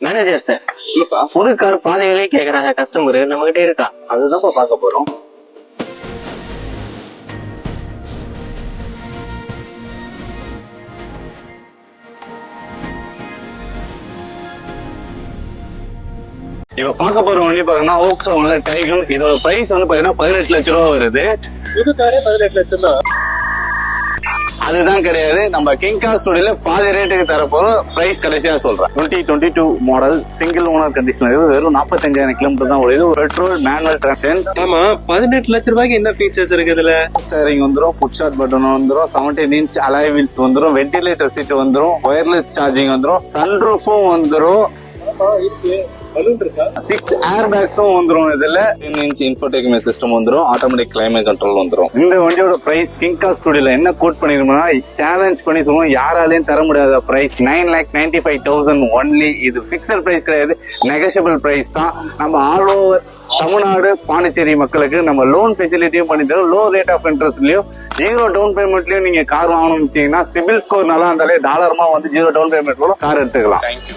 Manager sir, இப்ப புது car பாதைகளே கேக்குறாங்க கஸ்டமர், நம்ம கிட்ட இருக்கா? அதுதான் பார்க்க போறோம். இப்ப பார்க்க போற வண்டி பாத்தீங்கன்னா ஓக்ஸோன்ல டைகன். இதோட பிரைஸ் வந்து பாத்தீங்கன்னா 18 லட்சம் ரூபா வருது. புது காரே 18 லட்சம் தான். அதுதான் கிடையாது, நம்ம கிங் கார் ஸ்டுடியோல பாதி ரேட்டுக்கு தரப்போறோம். பிரைஸ் கடைசியா சொல்றேன். 2022 மாடல் சிங்கிள் ஓனர் கண்டிஷன் இருக்குது. வெறும் 45,000 கிலோமீட்டர் தான் ஓடுது. Petrol manual transmission. ஆமா, 18 லட்சம் ரூபாய்க்கு என்ன ஃபீச்சர்ஸ் இருக்கு இதுல? ஸ்டீரிங் வந்துரும், புஷ் ஸ்டார்ட் பட்டன் வந்துரும், 17 இன்ச் அலாய் வீல்ஸ் வந்துரும், வென்டிலேட்டர் சீட் வந்துரும், ஒயர்லெஸ் சார்ஜிங் வந்துரும், சன்ரூஃபும் வந்துரும், 6 ஏர் பேக்ஸும் வந்துரும். இதுல 10 இன்ச் இன்ஃபோடெயின்மென்ட் சிஸ்டம் வந்துரும், ஆட்டோமேட்டிக் கிளைமேட் கண்ட்ரோல் வந்துரும். இந்த வண்டியோட பிரைஸ் கிங் கார் ஸ்டுடியோல என்ன கோட் பண்ணிருக்கோம்னா, சேலஞ்ச் பண்ணி சொல்லுவோம், யாராலையும் தர முடியாத பிரைஸ் 9,95,000 ஒன்லி. இது பிக்சட் பிரைஸ் கிடையாது, நெகோஷியபிள் பிரைஸ் தான். நம்ம ஆல் ஓவர் தமிழ்நாடு பாண்டிச்சேரி மக்களுக்கு நம்ம லோன் ஃபெசிலிட்டியும் பண்ணி தரோம். லோ ரேட் ஆஃப் இன்ட்ரெஸ்ட்லயும் 0 டவுன் பேமெண்ட்லயும் நீங்க கார் வாங்கணும்னு வச்சீங்கன்னா, சிபில் ஸ்கோர் நல்லா இருந்தாலே டாலர்மா வந்து 0 டவுன் பேமெண்ட் கார் எடுத்துக்கலாம்.